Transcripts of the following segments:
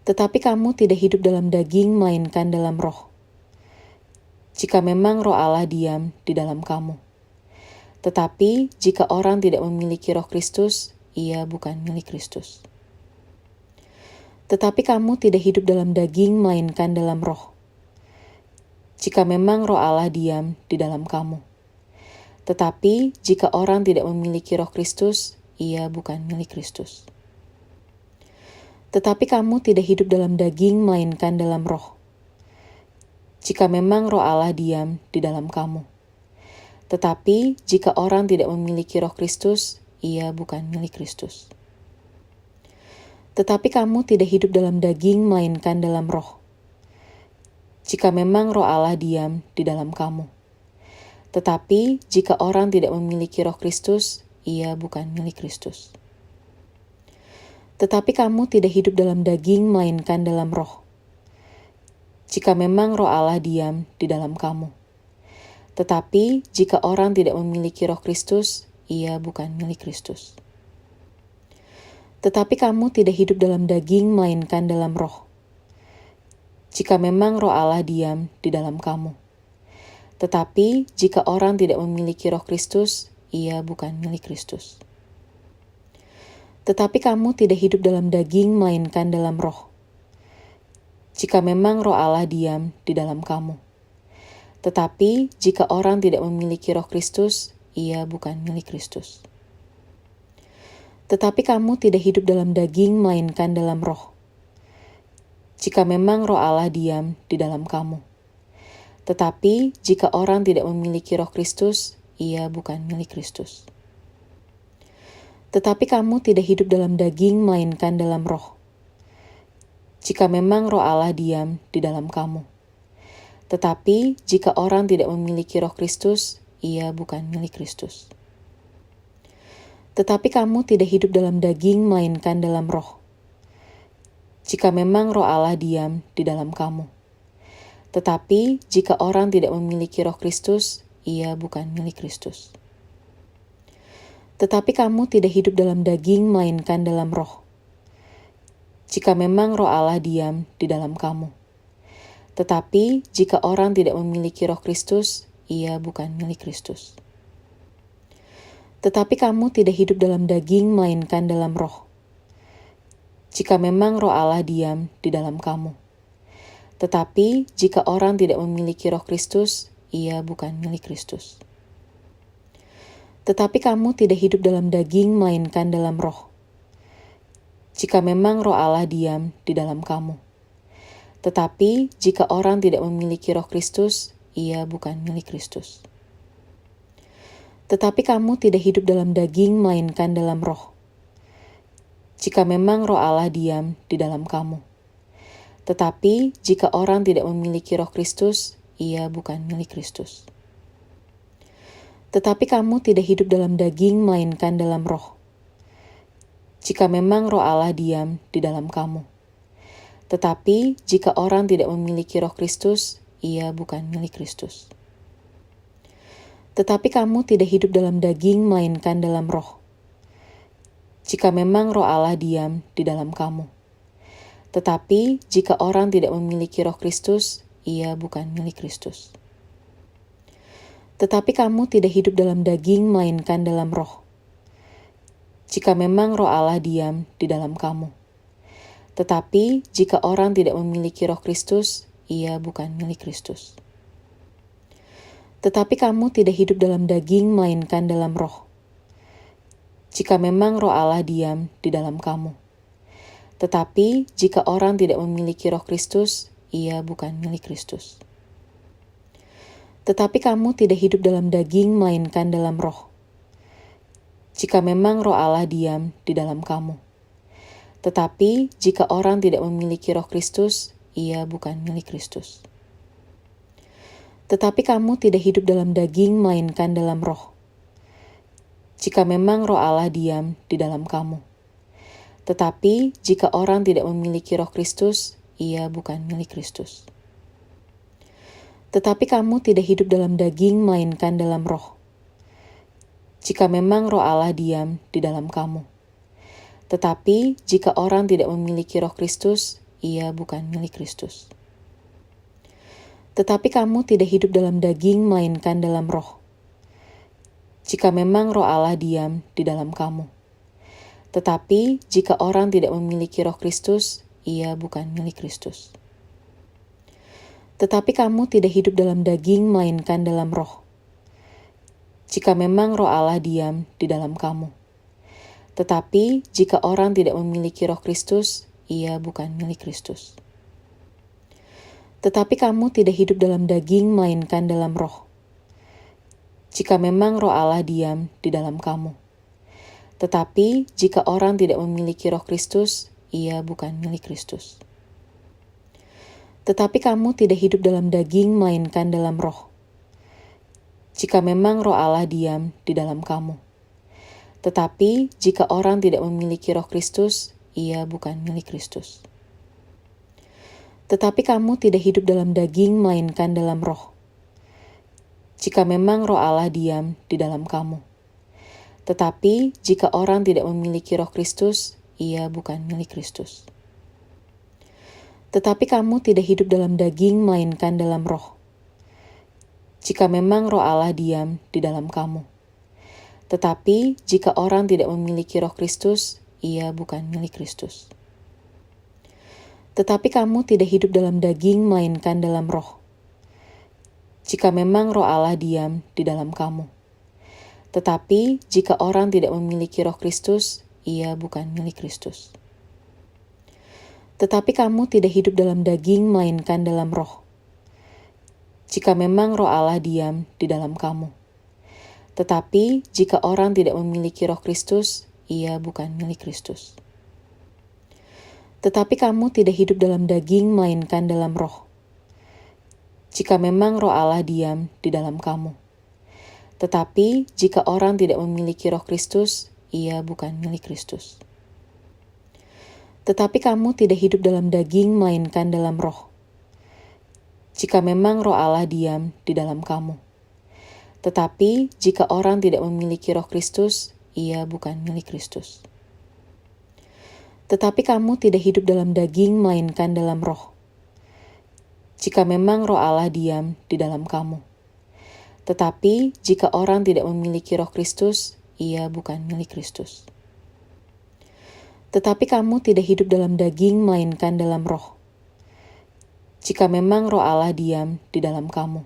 Tetapi kamu tidak hidup dalam daging, melainkan dalam roh. Jika memang roh Allah diam di dalam kamu. Tetapi jika orang tidak memiliki roh Kristus, ia bukan milik Kristus. Tetapi kamu tidak hidup dalam daging, melainkan dalam roh. Jika memang roh Allah diam di dalam kamu. Tetapi jika orang tidak memiliki roh Kristus, ia bukan milik Kristus. Tetapi kamu tidak hidup dalam daging, melainkan dalam roh. Jika memang roh Allah diam di dalam kamu. Tetapi jika orang tidak memiliki roh Kristus, ia bukan milik Kristus. Tetapi kamu tidak hidup dalam daging, melainkan dalam roh. Jika memang roh Allah diam di dalam kamu. Tetapi jika orang tidak memiliki roh Kristus, ia bukan milik Kristus. Tetapi kamu tidak hidup dalam daging, melainkan dalam roh. Jika memang roh Allah diam di dalam kamu. Tetapi jika orang tidak memiliki roh Kristus, ia bukan milik Kristus. Tetapi kamu tidak hidup dalam daging, melainkan dalam roh. Jika memang roh Allah diam di dalam kamu. Tetapi jika orang tidak memiliki roh Kristus, ia bukan milik Kristus. Tetapi kamu tidak hidup dalam daging, melainkan dalam roh. Jika memang roh Allah diam di dalam kamu. Tetapi jika orang tidak memiliki roh Kristus, ia bukan milik Kristus. Tetapi kamu tidak hidup dalam daging, melainkan dalam roh. Jika memang roh Allah diam di dalam kamu. Tetapi jika orang tidak memiliki roh Kristus, ia bukan milik Kristus. Tetapi kamu tidak hidup dalam daging, melainkan dalam roh. Jika memang roh Allah diam di dalam kamu. Tetapi jika orang tidak memiliki roh Kristus, ia bukan milik Kristus. Tetapi kamu tidak hidup dalam daging, melainkan dalam roh. Jika memang roh Allah diam di dalam kamu. Tetapi jika orang tidak memiliki roh Kristus, ia bukan milik Kristus. Tetapi kamu tidak hidup dalam daging, melainkan dalam roh. Jika memang roh Allah diam di dalam kamu. Tetapi jika orang tidak memiliki roh Kristus, ia bukan milik Kristus. Tetapi kamu tidak hidup dalam daging, melainkan dalam roh. Jika memang roh Allah diam di dalam kamu. Tetapi jika orang tidak memiliki roh Kristus, ia bukan milik Kristus. Tetapi kamu tidak hidup dalam daging, melainkan dalam roh. Jika memang roh Allah diam di dalam kamu. Tetapi jika orang tidak memiliki roh Kristus, ia bukan milik Kristus. Tetapi kamu tidak hidup dalam daging, melainkan dalam roh. Jika memang roh Allah diam di dalam kamu. Tetapi jika orang tidak memiliki roh Kristus, ia bukan milik Kristus. Tetapi kamu tidak hidup dalam daging, melainkan dalam roh. Jika memang roh Allah diam di dalam kamu. Tetapi jika orang tidak memiliki roh Kristus, ia bukan milik Kristus. Tetapi kamu tidak hidup dalam daging, melainkan dalam roh. Jika memang roh Allah diam di dalam kamu. Tetapi jika orang tidak memiliki roh Kristus, ia bukan milik Kristus. Tetapi kamu tidak hidup dalam daging, melainkan dalam roh. Jika memang roh Allah diam di dalam kamu. Tetapi jika orang tidak memiliki roh Kristus, ia bukan milik Kristus. Tetapi kamu tidak hidup dalam daging, melainkan dalam roh. Jika memang roh Allah diam di dalam kamu. Tetapi jika orang tidak memiliki roh Kristus, ia bukan milik Kristus. Tetapi kamu tidak hidup dalam daging, melainkan dalam roh. Jika memang roh Allah diam di dalam kamu. Tetapi jika orang tidak memiliki roh Kristus, ia bukan milik Kristus. Tetapi kamu tidak hidup dalam daging, melainkan dalam roh. Jika memang roh Allah diam di dalam kamu. Tetapi jika orang tidak memiliki roh Kristus, ia bukan milik Kristus. Tetapi kamu tidak hidup dalam daging, melainkan dalam roh. Jika memang roh Allah diam di dalam kamu. Tetapi jika orang tidak memiliki roh Kristus, ia bukan milik Kristus. Tetapi kamu tidak hidup dalam daging, melainkan dalam roh. Jika memang roh Allah diam di dalam kamu. Tetapi jika orang tidak memiliki roh Kristus, ia bukan milik Kristus. Tetapi kamu tidak hidup dalam daging, melainkan dalam roh. Jika memang roh Allah diam di dalam kamu. Tetapi jika orang tidak memiliki roh Kristus, ia bukan milik Kristus. Tetapi kamu tidak hidup dalam daging, melainkan dalam roh. Jika memang roh Allah diam di dalam kamu. Tetapi jika orang tidak memiliki roh Kristus, ia bukan milik Kristus. Tetapi kamu tidak hidup dalam daging, melainkan dalam roh. Jika memang roh Allah diam di dalam kamu. Tetapi jika orang tidak memiliki roh Kristus, ia bukan milik Kristus. Tetapi kamu tidak hidup dalam daging, melainkan dalam roh. Jika memang roh Allah diam di dalam kamu. Tetapi jika orang tidak memiliki roh Kristus, ia bukan milik Kristus. Tetapi kamu tidak hidup dalam daging, melainkan dalam roh. Jika memang roh Allah diam di dalam kamu. Tetapi jika orang tidak memiliki roh Kristus, ia bukan milik Kristus. Tetapi kamu tidak hidup dalam daging, melainkan dalam roh. Jika memang roh Allah diam di dalam kamu. Tetapi jika orang tidak memiliki roh Kristus, ia bukan milik Kristus. Tetapi kamu tidak hidup dalam daging, melainkan dalam roh. Jika memang roh Allah diam di dalam kamu. Tetapi jika orang tidak memiliki roh Kristus, ia bukan milik Kristus. Tetapi kamu tidak hidup dalam daging, melainkan dalam roh. Jika memang roh Allah diam di dalam kamu. Tetapi jika orang tidak memiliki roh Kristus, ia bukan milik Kristus. Tetapi kamu tidak hidup dalam daging, melainkan dalam roh. Jika memang roh Allah diam di dalam kamu. Tetapi jika orang tidak memiliki roh Kristus, ia bukan milik Kristus. Tetapi kamu tidak hidup dalam daging, melainkan dalam roh. Jika memang roh Allah diam di dalam kamu. Tetapi jika orang tidak memiliki roh Kristus, ia bukan milik Kristus. Tetapi kamu tidak hidup dalam daging, melainkan dalam roh. Jika memang roh Allah diam di dalam kamu.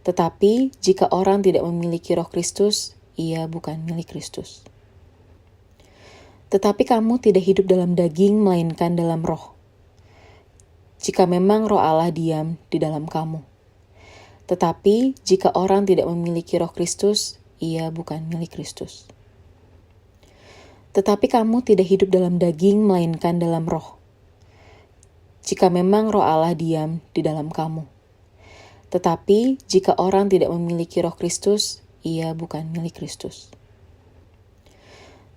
Tetapi jika orang tidak memiliki roh Kristus, ia bukan milik Kristus. Tetapi kamu tidak hidup dalam daging, melainkan dalam roh. Jika memang roh Allah diam di dalam kamu. Tetapi jika orang tidak memiliki roh Kristus, ia bukan milik Kristus. Tetapi kamu tidak hidup dalam daging, melainkan dalam roh. Jika memang roh Allah diam di dalam kamu. Tetapi jika orang tidak memiliki roh Kristus, ia bukan milik Kristus.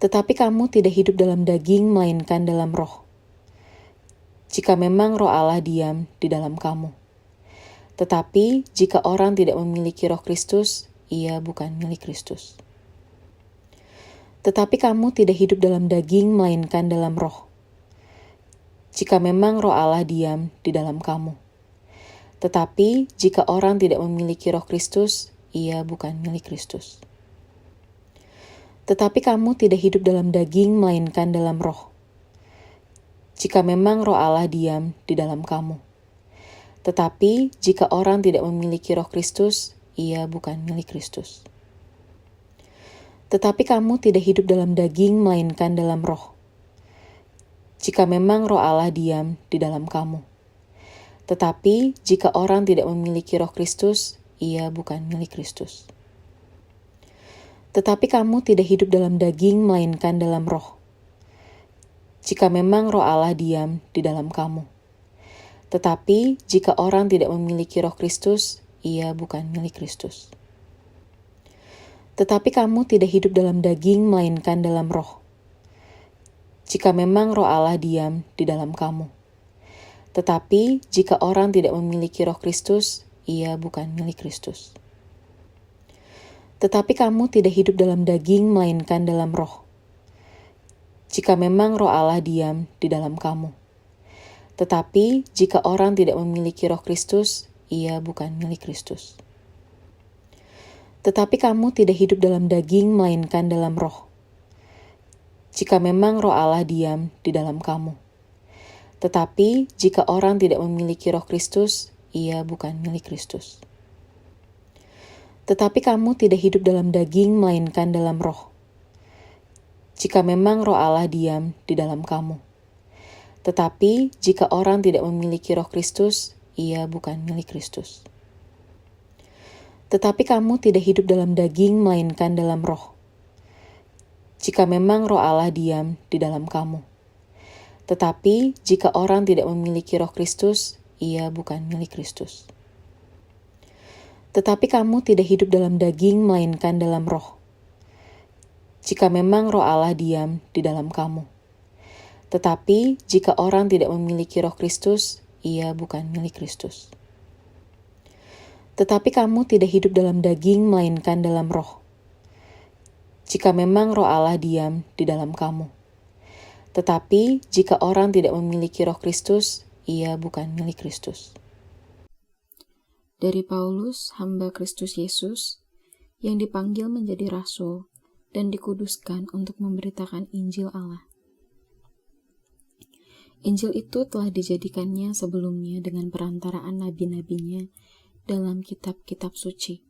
Tetapi kamu tidak hidup dalam daging, melainkan dalam roh. Jika memang roh Allah diam di dalam kamu. Tetapi jika orang tidak memiliki roh Kristus, ia bukan milik Kristus. Tetapi kamu tidak hidup dalam daging, melainkan dalam roh. Jika memang roh Allah diam di dalam kamu. Tetapi jika orang tidak memiliki roh Kristus, ia bukan milik Kristus. Tetapi kamu tidak hidup dalam daging, melainkan dalam roh. Jika memang roh Allah diam di dalam kamu. Tetapi jika orang tidak memiliki roh Kristus, ia bukan milik Kristus. Tetapi kamu tidak hidup dalam daging, melainkan dalam roh. Jika memang roh Allah diam di dalam kamu. Tetapi jika orang tidak memiliki roh Kristus, ia bukan milik Kristus. Tetapi kamu tidak hidup dalam daging, melainkan dalam roh. Jika memang roh Allah diam di dalam kamu. Tetapi jika orang tidak memiliki roh Kristus, ia bukan milik Kristus. Tetapi kamu tidak hidup dalam daging, melainkan dalam roh. Jika memang roh Allah diam di dalam kamu. Tetapi jika orang tidak memiliki roh Kristus, ia bukan milik Kristus. Tetapi kamu tidak hidup dalam daging, melainkan dalam roh. Jika memang roh Allah diam di dalam kamu. Tetapi jika orang tidak memiliki Roh Kristus, ia bukan milik Kristus. Tetapi kamu tidak hidup dalam daging, melainkan dalam Roh. Jika memang Roh Allah diam di dalam kamu. Tetapi jika orang tidak memiliki Roh Kristus, ia bukan milik Kristus. Tetapi kamu tidak hidup dalam daging, melainkan dalam Roh. Jika memang Roh Allah diam di dalam kamu. Tetapi jika orang tidak memiliki Roh Kristus, ia bukan milik Kristus. Tetapi kamu tidak hidup dalam daging, melainkan dalam Roh. Jika memang Roh Allah diam di dalam kamu. Tetapi jika orang tidak memiliki Roh Kristus, ia bukan milik Kristus. Tetapi kamu tidak hidup dalam daging, melainkan dalam Roh. Jika memang Roh Allah diam di dalam kamu. Tetapi jika orang tidak memiliki Roh Kristus, ia bukan milik Kristus. Tetapi kamu tidak hidup dalam daging, melainkan dalam Roh. Jika memang Roh Allah diam di dalam kamu. Tetapi jika orang tidak memiliki Roh Kristus, ia bukan milik Kristus. Dari Paulus, hamba Kristus Yesus, yang dipanggil menjadi rasul dan dikuduskan untuk memberitakan Injil Allah. Injil itu telah dijadikannya sebelumnya dengan perantaraan nabi-nabinya dalam kitab-kitab suci,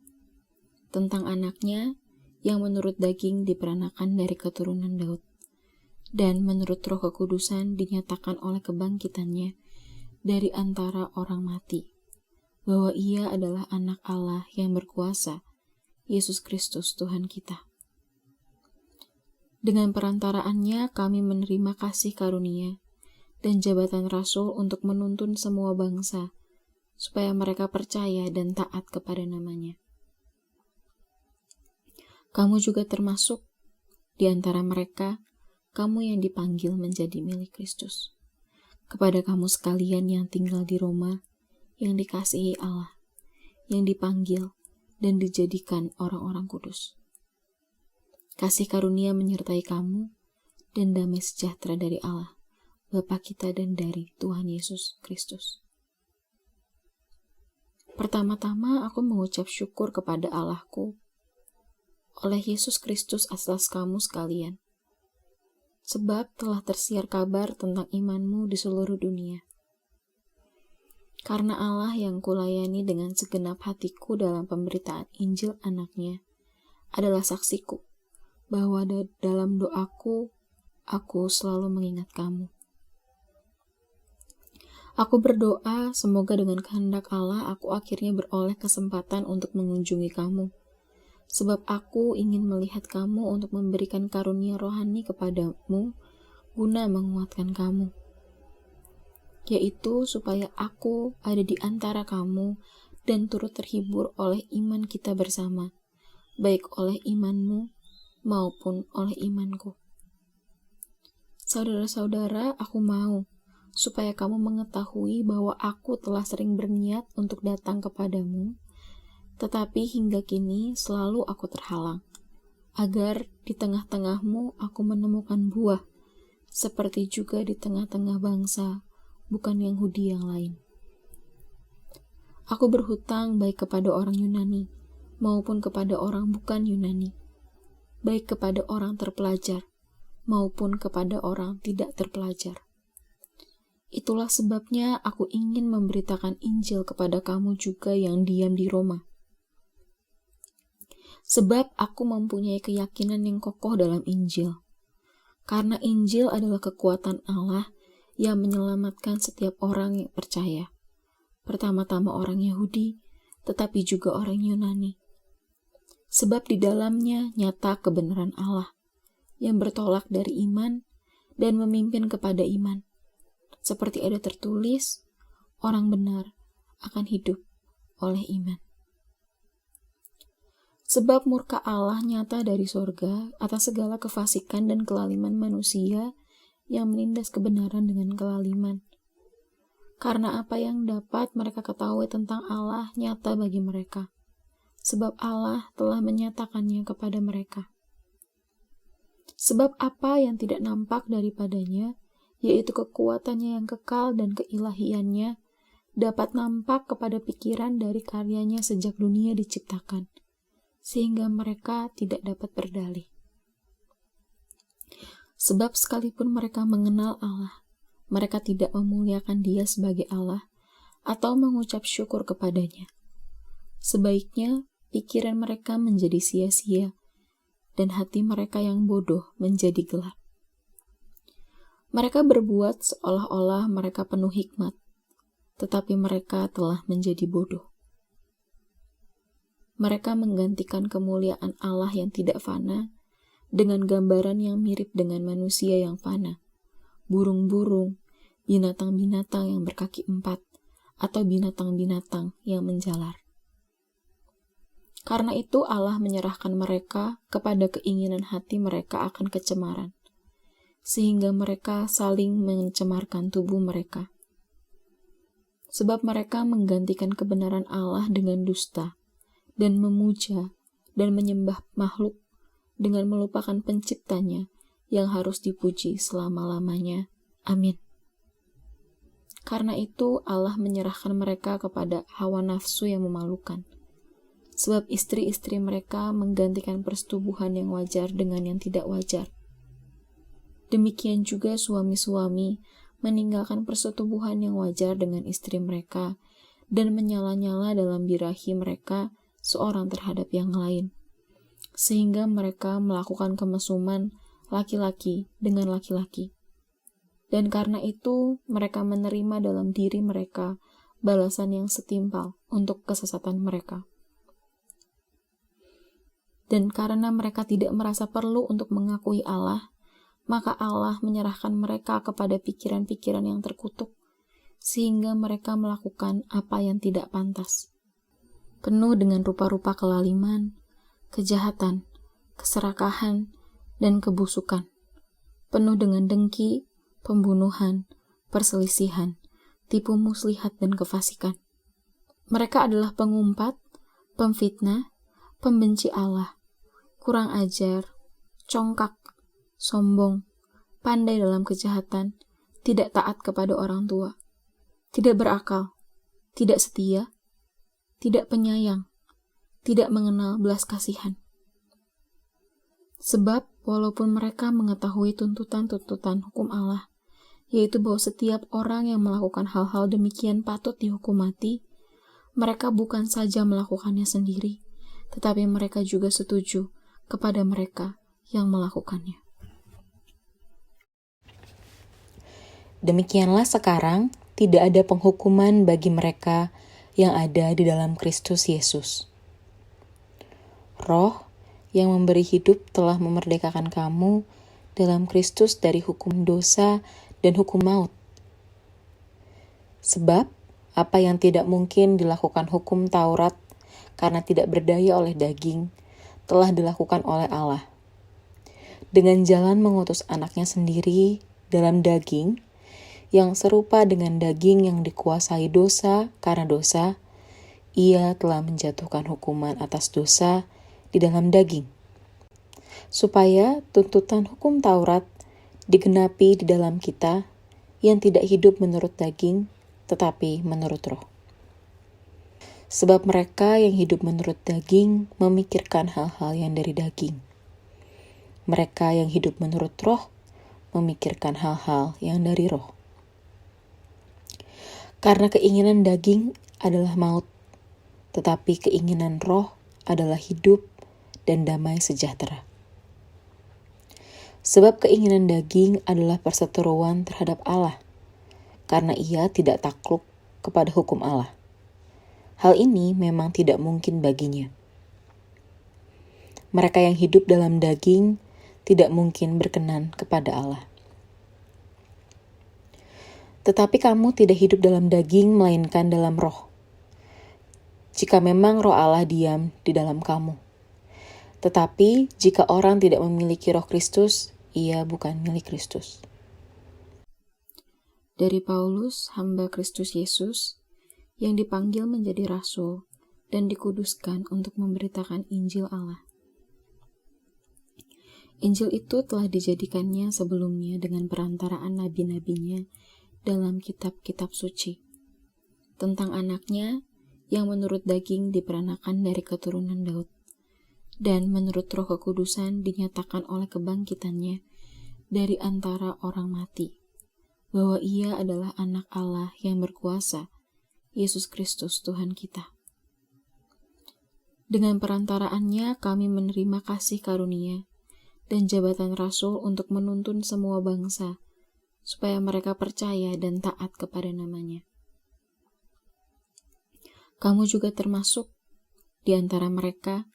tentang anaknya yang menurut daging diperanakan dari keturunan Daud, dan menurut Roh Kekudusan dinyatakan oleh kebangkitannya dari antara orang mati, bahwa ia adalah anak Allah yang berkuasa, Yesus Kristus Tuhan kita. Dengan perantaraannya kami menerima kasih karunia dan jabatan rasul untuk menuntun semua bangsa, supaya mereka percaya dan taat kepada namanya. Kamu juga termasuk di antara mereka, kamu yang dipanggil menjadi milik Kristus. Kepada kamu sekalian yang tinggal di Roma, yang dikasihi Allah, yang dipanggil dan dijadikan orang-orang kudus. Kasih karunia menyertai kamu, dan damai sejahtera dari Allah, Bapa kita dan dari Tuhan Yesus Kristus. Pertama-tama aku mengucap syukur kepada Allahku oleh Yesus Kristus atas kamu sekalian, sebab telah tersiar kabar tentang imanmu di seluruh dunia. Karena Allah yang kulayani dengan segenap hatiku dalam pemberitaan Injil anaknya adalah saksiku, bahwa dalam doaku, aku selalu mengingat kamu. Aku berdoa semoga dengan kehendak Allah aku akhirnya beroleh kesempatan untuk mengunjungi kamu, sebab aku ingin melihat kamu untuk memberikan karunia rohani kepadamu guna menguatkan kamu, yaitu supaya aku ada di antara kamu dan turut terhibur oleh iman kita bersama, baik oleh imanmu maupun oleh imanku. Saudara-saudara, aku mau supaya kamu mengetahui bahwa aku telah sering berniat untuk datang kepadamu, tetapi hingga kini selalu aku terhalang, agar di tengah-tengahmu aku menemukan buah, seperti juga di tengah-tengah bangsa, bukan Yahudi yang lain. Aku berhutang baik kepada orang Yunani, maupun kepada orang bukan Yunani, baik kepada orang terpelajar, maupun kepada orang tidak terpelajar. Itulah sebabnya aku ingin memberitakan Injil kepada kamu juga yang diam di Roma. Sebab aku mempunyai keyakinan yang kokoh dalam Injil. Karena Injil adalah kekuatan Allah yang menyelamatkan setiap orang yang percaya. Pertama-tama orang Yahudi, tetapi juga orang Yunani. Sebab di dalamnya nyata kebenaran Allah, yang bertolak dari iman dan memimpin kepada iman. Seperti ada tertulis, orang benar akan hidup oleh iman. Sebab murka Allah nyata dari sorga atas segala kefasikan dan kelaliman manusia yang menindas kebenaran dengan kelaliman. Karena apa yang dapat mereka ketahui tentang Allah nyata bagi mereka, sebab Allah telah menyatakannya kepada mereka. Sebab apa yang tidak nampak daripadanya, yaitu kekuatannya yang kekal dan keilahiannya, dapat nampak kepada pikiran dari karyanya sejak dunia diciptakan, sehingga mereka tidak dapat berdalih. Sebab sekalipun mereka mengenal Allah, mereka tidak memuliakan Dia sebagai Allah atau mengucap syukur kepadanya. Sebaiknya pikiran mereka menjadi sia-sia dan hati mereka yang bodoh menjadi gelap. Mereka berbuat seolah-olah mereka penuh hikmat, tetapi mereka telah menjadi bodoh. Mereka menggantikan kemuliaan Allah yang tidak fana dengan gambaran yang mirip dengan manusia yang fana, burung-burung, binatang-binatang yang berkaki 4, atau binatang-binatang yang menjalar. Karena itu Allah menyerahkan mereka kepada keinginan hati mereka akan kecemaran, sehingga mereka saling mencemarkan tubuh mereka. Sebab mereka menggantikan kebenaran Allah dengan dusta, dan memuja dan menyembah makhluk dengan melupakan penciptanya yang harus dipuji selama-lamanya. Amin. Karena itu Allah menyerahkan mereka kepada hawa nafsu yang memalukan. Sebab istri-istri mereka menggantikan persetubuhan yang wajar dengan yang tidak wajar. Demikian juga suami-suami meninggalkan persetubuhan yang wajar dengan istri mereka dan menyala-nyala dalam birahi mereka seorang terhadap yang lain, sehingga mereka melakukan kemesuman laki-laki dengan laki-laki. Dan karena itu mereka menerima dalam diri mereka balasan yang setimpal untuk kesesatan mereka. Dan karena mereka tidak merasa perlu untuk mengakui Allah, maka Allah menyerahkan mereka kepada pikiran-pikiran yang terkutuk, sehingga mereka melakukan apa yang tidak pantas. Penuh dengan rupa-rupa kelaliman, kejahatan, keserakahan, dan kebusukan. Penuh dengan dengki, pembunuhan, perselisihan, tipu muslihat, dan kefasikan. Mereka adalah pengumpat, pemfitnah, pembenci Allah, kurang ajar, congkak, sombong, pandai dalam kejahatan, tidak taat kepada orang tua, tidak berakal, tidak setia, tidak penyayang, tidak mengenal belas kasihan. Sebab walaupun mereka mengetahui tuntutan-tuntutan hukum Allah, yaitu bahwa setiap orang yang melakukan hal-hal demikian patut dihukum mati, mereka bukan saja melakukannya sendiri, tetapi mereka juga setuju kepada mereka yang melakukannya. Demikianlah sekarang tidak ada penghukuman bagi mereka yang ada di dalam Kristus Yesus. Roh yang memberi hidup telah memerdekakan kamu dalam Kristus dari hukum dosa dan hukum maut. Sebab apa yang tidak mungkin dilakukan hukum Taurat karena tidak berdaya oleh daging, telah dilakukan oleh Allah. Dengan jalan mengutus anaknya sendiri dalam daging, yang serupa dengan daging yang dikuasai dosa karena dosa, ia telah menjatuhkan hukuman atas dosa di dalam daging, supaya tuntutan hukum Taurat digenapi di dalam kita yang tidak hidup menurut daging, tetapi menurut roh. Sebab mereka yang hidup menurut daging memikirkan hal-hal yang dari daging. Mereka yang hidup menurut roh memikirkan hal-hal yang dari roh. Karena keinginan daging adalah maut, tetapi keinginan roh adalah hidup dan damai sejahtera. Sebab keinginan daging adalah perseteruan terhadap Allah, karena ia tidak takluk kepada hukum Allah. Hal ini memang tidak mungkin baginya. Mereka yang hidup dalam daging tidak mungkin berkenan kepada Allah. Tetapi kamu tidak hidup dalam daging, melainkan dalam roh. Jika memang roh Allah diam di dalam kamu. Tetapi jika orang tidak memiliki roh Kristus, ia bukan milik Kristus. Dari Paulus, hamba Kristus Yesus, yang dipanggil menjadi rasul dan dikuduskan untuk memberitakan Injil Allah. Injil itu telah dijadikannya sebelumnya dengan perantaraan nabi-nabinya dalam kitab-kitab suci, tentang anaknya yang menurut daging diperanakan dari keturunan Daud, dan menurut Roh Kekudusan dinyatakan oleh kebangkitannya dari antara orang mati, bahwa ia adalah anak Allah yang berkuasa, Yesus Kristus Tuhan kita. Dengan perantaraannya kami menerima kasih karunia dan jabatan rasul untuk menuntun semua bangsa, supaya mereka percaya dan taat kepada namanya. Kamu juga termasuk di antara mereka,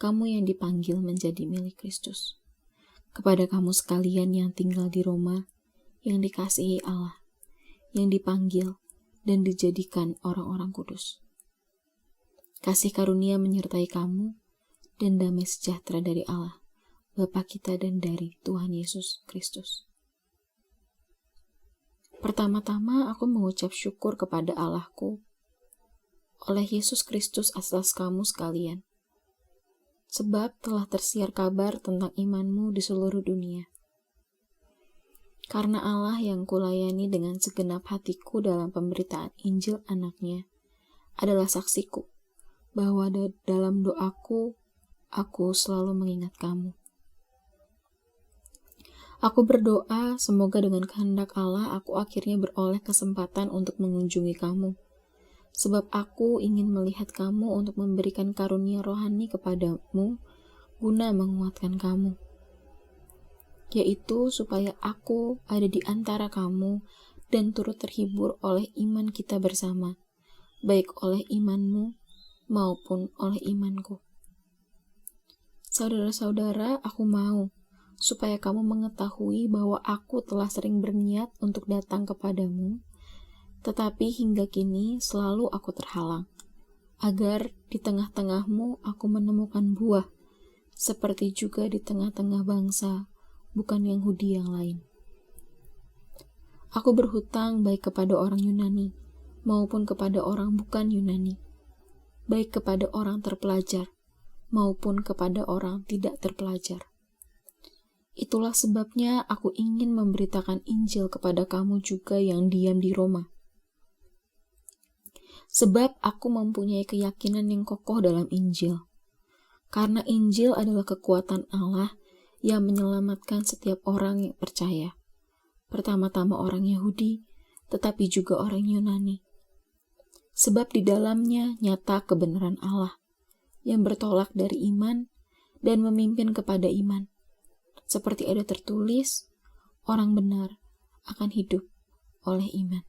kamu yang dipanggil menjadi milik Kristus. Kepada kamu sekalian yang tinggal di Roma, yang dikasihi Allah, yang dipanggil dan dijadikan orang-orang kudus. Kasih karunia menyertai kamu, dan damai sejahtera dari Allah, Bapa kita dan dari Tuhan Yesus Kristus. Pertama-tama aku mengucap syukur kepada Allahku oleh Yesus Kristus atas kamu sekalian, sebab telah tersiar kabar tentang imanmu di seluruh dunia. Karena Allah yang kulayani dengan segenap hatiku dalam pemberitaan Injil anaknya adalah saksiku, bahwa dalam doaku, aku selalu mengingat kamu. Aku berdoa semoga dengan kehendak Allah aku akhirnya beroleh kesempatan untuk mengunjungi kamu, sebab aku ingin melihat kamu untuk memberikan karunia rohani kepadamu guna menguatkan kamu, yaitu supaya aku ada di antara kamu dan turut terhibur oleh iman kita bersama, baik oleh imanmu maupun oleh imanku. Saudara-saudara, aku mau supaya kamu mengetahui bahwa aku telah sering berniat untuk datang kepadamu, tetapi hingga kini selalu aku terhalang, agar di tengah-tengahmu aku menemukan buah, seperti juga di tengah-tengah bangsa, bukan Yahudi yang lain. Aku berhutang baik kepada orang Yunani, maupun kepada orang bukan Yunani, baik kepada orang terpelajar, maupun kepada orang tidak terpelajar. Itulah sebabnya aku ingin memberitakan Injil kepada kamu juga yang diam di Roma. Sebab aku mempunyai keyakinan yang kokoh dalam Injil. Karena Injil adalah kekuatan Allah yang menyelamatkan setiap orang yang percaya. Pertama-tama orang Yahudi, tetapi juga orang Yunani. Sebab di dalamnya nyata kebenaran Allah, yang bertolak dari iman dan memimpin kepada iman. Seperti ada tertulis, orang benar akan hidup oleh iman.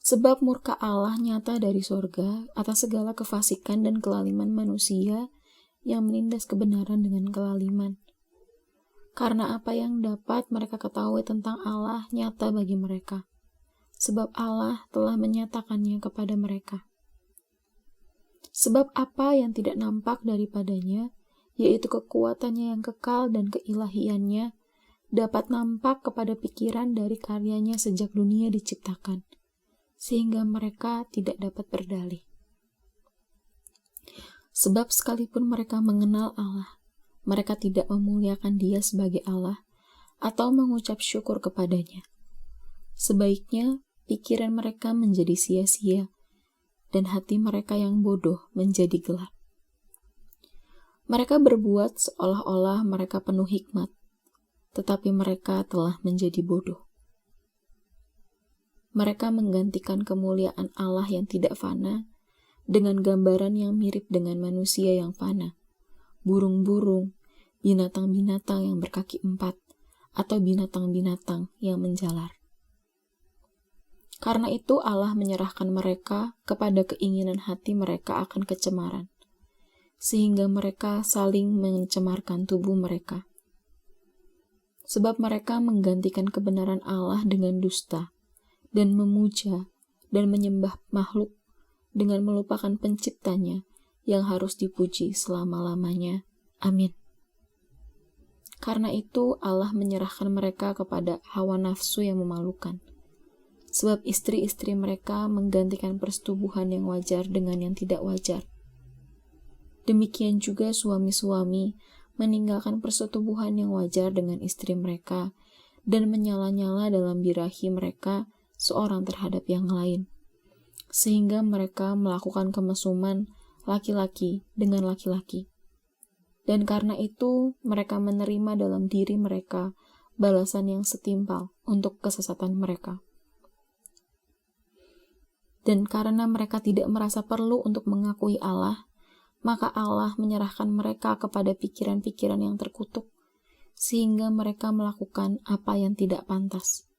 Sebab murka Allah nyata dari sorga atas segala kefasikan dan kelaliman manusia yang menindas kebenaran dengan kelaliman. Karena apa yang dapat mereka ketahui tentang Allah nyata bagi mereka, sebab Allah telah menyatakannya kepada mereka. Sebab apa yang tidak nampak daripadanya, yaitu kekuatannya yang kekal dan keilahiannya, dapat nampak kepada pikiran dari karyanya sejak dunia diciptakan, sehingga mereka tidak dapat berdalih. Sebab sekalipun mereka mengenal Allah, mereka tidak memuliakan Dia sebagai Allah atau mengucap syukur kepadanya. Sebaiknya pikiran mereka menjadi sia-sia dan hati mereka yang bodoh menjadi gelap. Mereka berbuat seolah-olah mereka penuh hikmat, tetapi mereka telah menjadi bodoh. Mereka menggantikan kemuliaan Allah yang tidak fana dengan gambaran yang mirip dengan manusia yang fana, burung-burung, binatang-binatang yang berkaki 4, atau binatang-binatang yang menjalar. Karena itu Allah menyerahkan mereka kepada keinginan hati mereka akan kecemaran, sehingga mereka saling mencemarkan tubuh mereka. Sebab mereka menggantikan kebenaran Allah dengan dusta, dan memuja dan menyembah makhluk dengan melupakan penciptanya yang harus dipuji selama-lamanya. Amin. Karena itu Allah menyerahkan mereka kepada hawa nafsu yang memalukan. Sebab istri-istri mereka menggantikan persetubuhan yang wajar dengan yang tidak wajar. Demikian juga suami-suami meninggalkan persetubuhan yang wajar dengan istri mereka, dan menyala-nyala dalam birahi mereka seorang terhadap yang lain, sehingga mereka melakukan kemesuman laki-laki dengan laki-laki. Dan karena itu, mereka menerima dalam diri mereka balasan yang setimpal untuk kesesatan mereka. Dan karena mereka tidak merasa perlu untuk mengakui Allah, maka Allah menyerahkan mereka kepada pikiran-pikiran yang terkutuk, sehingga mereka melakukan apa yang tidak pantas.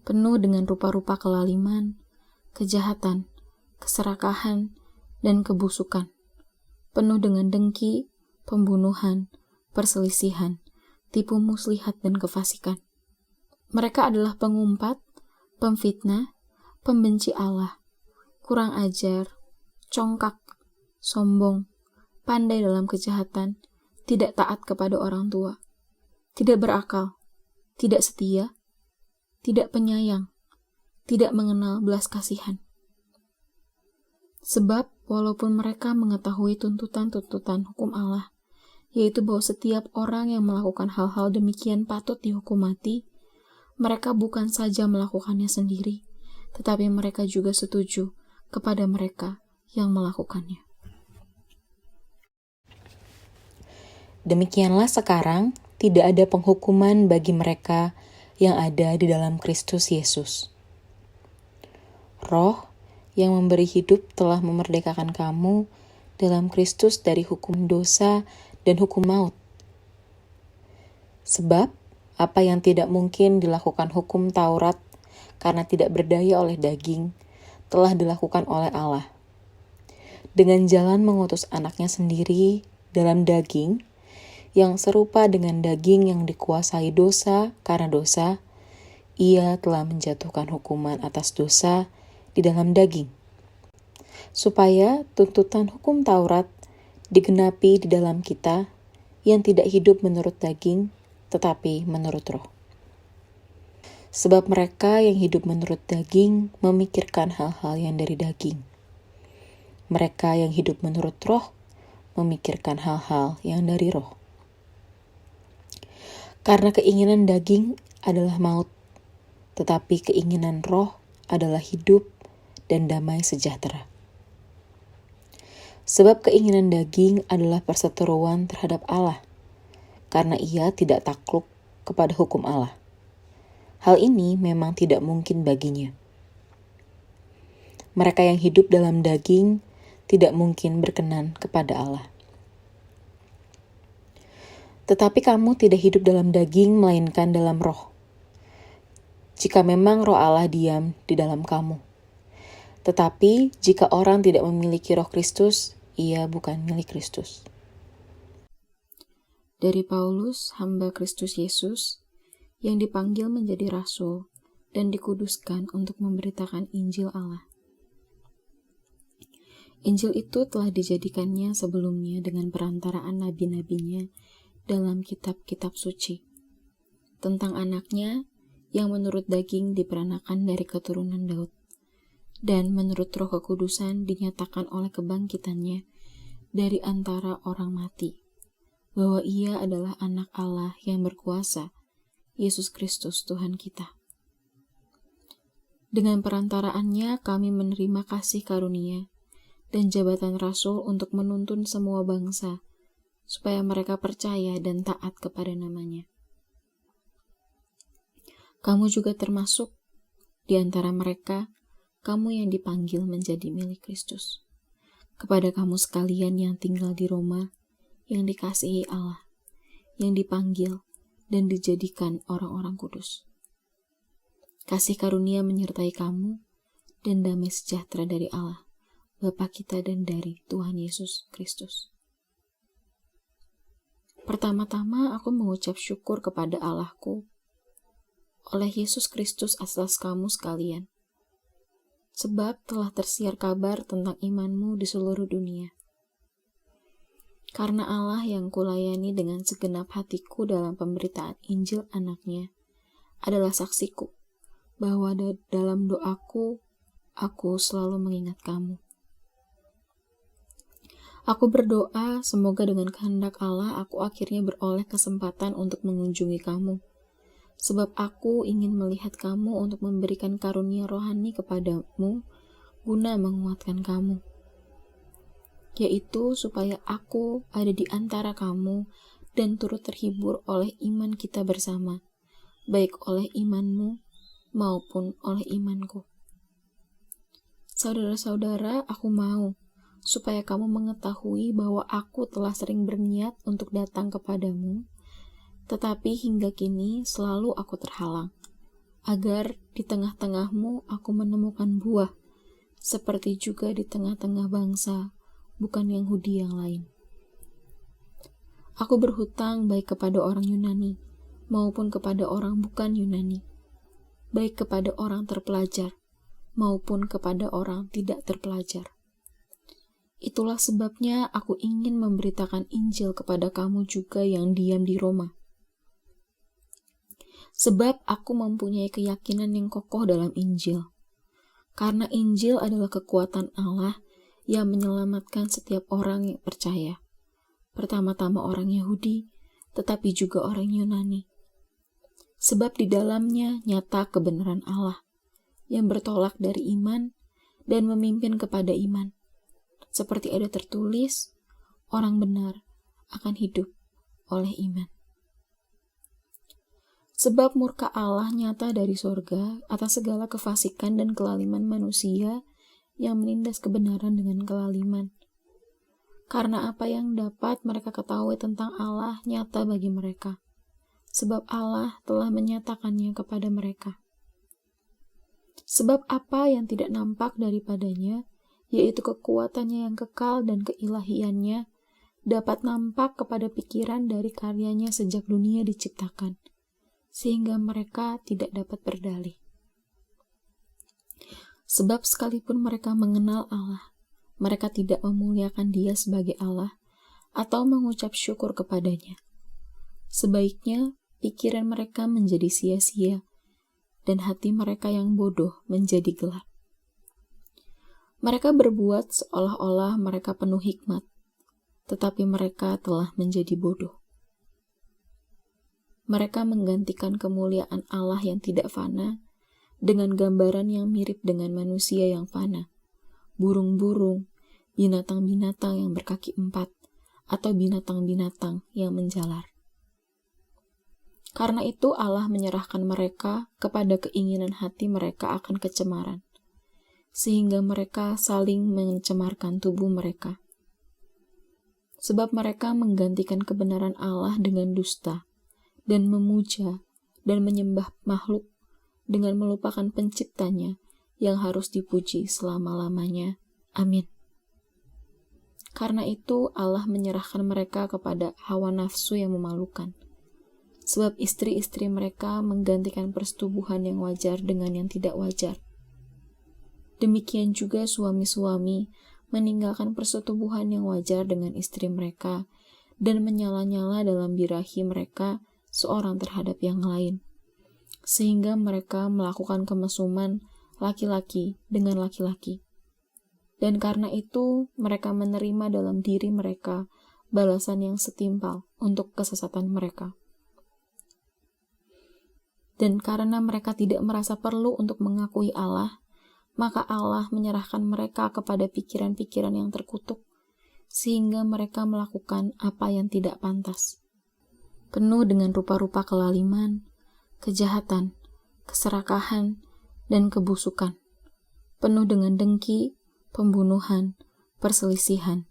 Penuh dengan rupa-rupa kelaliman, kejahatan, keserakahan, dan kebusukan. Penuh dengan dengki, pembunuhan, perselisihan, tipu muslihat, dan kefasikan. Mereka adalah pengumpat, pemfitnah, pembenci Allah, kurang ajar, congkak, sombong, pandai dalam kejahatan, tidak taat kepada orang tua, tidak berakal, tidak setia, tidak penyayang, tidak mengenal belas kasihan. Sebab walaupun mereka mengetahui tuntutan-tuntutan hukum Allah, yaitu bahwa setiap orang yang melakukan hal-hal demikian patut dihukum mati, mereka bukan saja melakukannya sendiri, tetapi mereka juga setuju kepada mereka yang melakukannya. Demikianlah sekarang tidak ada penghukuman bagi mereka yang ada di dalam Kristus Yesus. Roh yang memberi hidup telah memerdekakan kamu dalam Kristus dari hukum dosa dan hukum maut. Sebab apa yang tidak mungkin dilakukan hukum Taurat karena tidak berdaya oleh daging, telah dilakukan oleh Allah. Dengan jalan mengutus anaknya sendiri dalam daging, yang serupa dengan daging yang dikuasai dosa karena dosa, ia telah menjatuhkan hukuman atas dosa di dalam daging, supaya tuntutan hukum Taurat digenapi di dalam kita yang tidak hidup menurut daging, tetapi menurut roh. Sebab mereka yang hidup menurut daging memikirkan hal-hal yang dari daging. Mereka yang hidup menurut roh memikirkan hal-hal yang dari roh. Karena keinginan daging adalah maut, tetapi keinginan roh adalah hidup dan damai sejahtera. Sebab keinginan daging adalah perseteruan terhadap Allah, karena ia tidak takluk kepada hukum Allah. Hal ini memang tidak mungkin baginya. Mereka yang hidup dalam daging tidak mungkin berkenan kepada Allah. Tetapi kamu tidak hidup dalam daging, melainkan dalam roh. Jika memang roh Allah diam di dalam kamu. Tetapi jika orang tidak memiliki roh Kristus, ia bukan milik Kristus. Dari Paulus, hamba Kristus Yesus, yang dipanggil menjadi rasul dan dikuduskan untuk memberitakan Injil Allah. Injil itu telah dijadikannya sebelumnya dengan perantaraan nabi-nabinya dalam kitab-kitab suci, tentang anaknya yang menurut daging diperanakan dari keturunan Daud, dan menurut roh kekudusan dinyatakan oleh kebangkitannya dari antara orang mati, bahwa ia adalah anak Allah yang berkuasa, Yesus Kristus Tuhan kita. Dengan perantaraannya kami menerima kasih karunia dan jabatan rasul untuk menuntun semua bangsa, supaya mereka percaya dan taat kepada namanya. Kamu juga termasuk di antara mereka, kamu yang dipanggil menjadi milik Kristus. Kepada kamu sekalian yang tinggal di Roma, yang dikasihi Allah, yang dipanggil dan dijadikan orang-orang kudus. Kasih karunia menyertai kamu dan damai sejahtera dari Allah, Bapa kita dan dari Tuhan Yesus Kristus. Pertama-tama aku mengucap syukur kepada Allahku oleh Yesus Kristus atas kamu sekalian, sebab telah tersiar kabar tentang imanmu di seluruh dunia. Karena Allah yang kulayani dengan segenap hatiku dalam pemberitaan Injil anaknya adalah saksiku, bahwa dalam doaku, aku selalu mengingat kamu. Aku berdoa semoga dengan kehendak Allah aku akhirnya beroleh kesempatan untuk mengunjungi kamu. Sebab aku ingin melihat kamu untuk memberikan karunia rohani kepadamu guna menguatkan kamu. Yaitu supaya aku ada di antara kamu dan turut terhibur oleh iman kita bersama, baik oleh imanmu maupun oleh imanku. Saudara-saudara, aku mau supaya kamu mengetahui bahwa aku telah sering berniat untuk datang kepadamu, tetapi hingga kini selalu aku terhalang, agar di tengah-tengahmu aku menemukan buah, seperti juga di tengah-tengah bangsa, bukan Yahudi yang lain. Aku berhutang baik kepada orang Yunani, maupun kepada orang bukan Yunani, baik kepada orang terpelajar, maupun kepada orang tidak terpelajar. Itulah sebabnya aku ingin memberitakan Injil kepada kamu juga yang diam di Roma. Sebab aku mempunyai keyakinan yang kokoh dalam Injil. Karena Injil adalah kekuatan Allah yang menyelamatkan setiap orang yang percaya. Pertama-tama orang Yahudi, tetapi juga orang Yunani. Sebab di dalamnya nyata kebenaran Allah yang bertolak dari iman dan memimpin kepada iman. Seperti ada tertulis, orang benar akan hidup oleh iman. Sebab murka Allah nyata dari sorga atas segala kefasikan dan kelaliman manusia yang menindas kebenaran dengan kelaliman. Karena apa yang dapat mereka ketahui tentang Allah nyata bagi mereka. Sebab Allah telah menyatakannya kepada mereka. Sebab apa yang tidak nampak daripadanya, yaitu kekuatannya yang kekal dan keilahiannya, dapat nampak kepada pikiran dari karyanya sejak dunia diciptakan, sehingga mereka tidak dapat berdalih. Sebab sekalipun mereka mengenal Allah, mereka tidak memuliakan Dia sebagai Allah atau mengucap syukur kepadanya. Sebaiknya pikiran mereka menjadi sia-sia, dan hati mereka yang bodoh menjadi gelap. Mereka berbuat seolah-olah mereka penuh hikmat, tetapi mereka telah menjadi bodoh. Mereka menggantikan kemuliaan Allah yang tidak fana dengan gambaran yang mirip dengan manusia yang fana, burung-burung, binatang-binatang yang berkaki 4, atau binatang-binatang yang menjalar. Karena itu Allah menyerahkan mereka kepada keinginan hati mereka akan kecemaran, sehingga mereka saling mencemarkan tubuh mereka. Sebab mereka menggantikan kebenaran Allah dengan dusta, dan memuja dan menyembah makhluk dengan melupakan penciptanya yang harus dipuji selama-lamanya. Amin. Karena itu Allah menyerahkan mereka kepada hawa nafsu yang memalukan. Sebab istri-istri mereka menggantikan persetubuhan yang wajar dengan yang tidak wajar. Demikian juga suami-suami meninggalkan persetubuhan yang wajar dengan istri mereka dan menyala-nyala dalam birahi mereka seorang terhadap yang lain, sehingga mereka melakukan kemesuman laki-laki dengan laki-laki. Dan karena itu mereka menerima dalam diri mereka balasan yang setimpal untuk kesesatan mereka. Dan karena mereka tidak merasa perlu untuk mengakui Allah, maka Allah menyerahkan mereka kepada pikiran-pikiran yang terkutuk, sehingga mereka melakukan apa yang tidak pantas. Penuh dengan rupa-rupa kelaliman, kejahatan, keserakahan, dan kebusukan. Penuh dengan dengki, pembunuhan, perselisihan,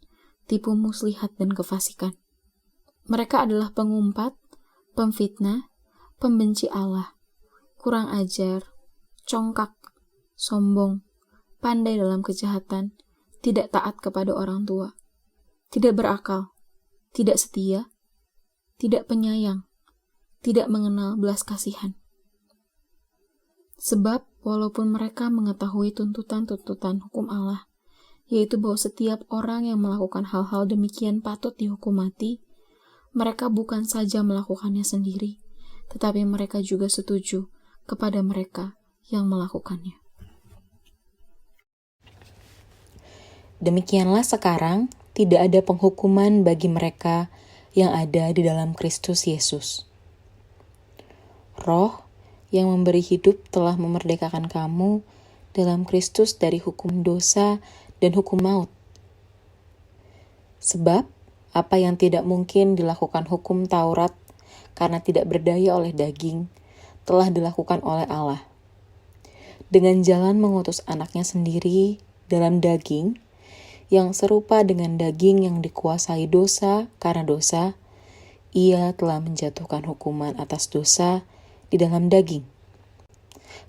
tipu muslihat, dan kefasikan. Mereka adalah pengumpat, pemfitnah, pembenci Allah, kurang ajar, congkak, sombong, pandai dalam kejahatan, tidak taat kepada orang tua, tidak berakal, tidak setia, tidak penyayang, tidak mengenal belas kasihan. Sebab walaupun mereka mengetahui tuntutan-tuntutan hukum Allah, yaitu bahwa setiap orang yang melakukan hal-hal demikian patut dihukum mati, mereka bukan saja melakukannya sendiri, tetapi mereka juga setuju kepada mereka yang melakukannya. Demikianlah sekarang tidak ada penghukuman bagi mereka yang ada di dalam Kristus Yesus. Roh yang memberi hidup telah memerdekakan kamu dalam Kristus dari hukum dosa dan hukum maut. Sebab apa yang tidak mungkin dilakukan hukum Taurat karena tidak berdaya oleh daging, telah dilakukan oleh Allah. Dengan jalan mengutus anaknya sendiri dalam daging, yang serupa dengan daging yang dikuasai dosa karena dosa, ia telah menjatuhkan hukuman atas dosa di dalam daging,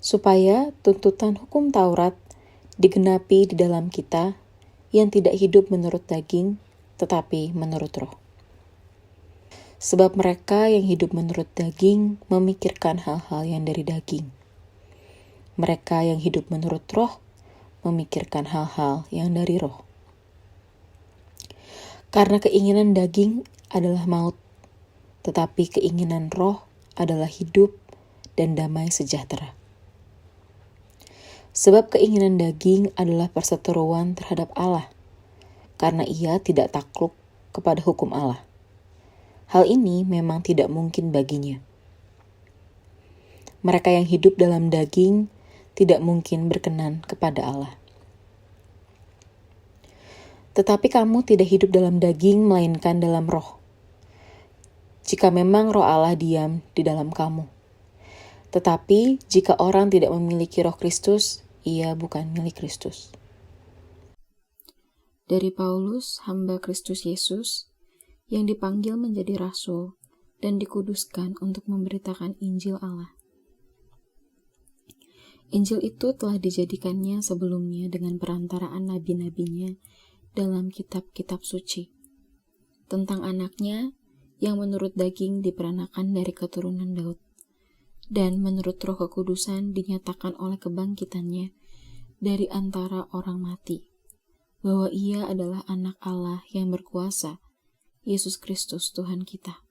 supaya tuntutan hukum Taurat digenapi di dalam kita yang tidak hidup menurut daging, tetapi menurut roh. Sebab mereka yang hidup menurut daging memikirkan hal-hal yang dari daging. Mereka yang hidup menurut roh memikirkan hal-hal yang dari roh. Karena keinginan daging adalah maut, tetapi keinginan roh adalah hidup dan damai sejahtera. Sebab keinginan daging adalah perseteruan terhadap Allah, karena ia tidak takluk kepada hukum Allah. Hal ini memang tidak mungkin baginya. Mereka yang hidup dalam daging tidak mungkin berkenan kepada Allah. Tetapi kamu tidak hidup dalam daging, melainkan dalam roh. Jika memang roh Allah diam di dalam kamu. Tetapi jika orang tidak memiliki roh Kristus, ia bukan milik Kristus. Dari Paulus, hamba Kristus Yesus, yang dipanggil menjadi rasul dan dikuduskan untuk memberitakan Injil Allah. Injil itu telah dijadikannya sebelumnya dengan perantaraan nabi-nabinya dalam kitab-kitab suci, tentang anaknya yang menurut daging diperanakan dari keturunan Daud, dan menurut roh kekudusan dinyatakan oleh kebangkitannya dari antara orang mati, bahwa ia adalah anak Allah yang berkuasa, Yesus Kristus Tuhan kita.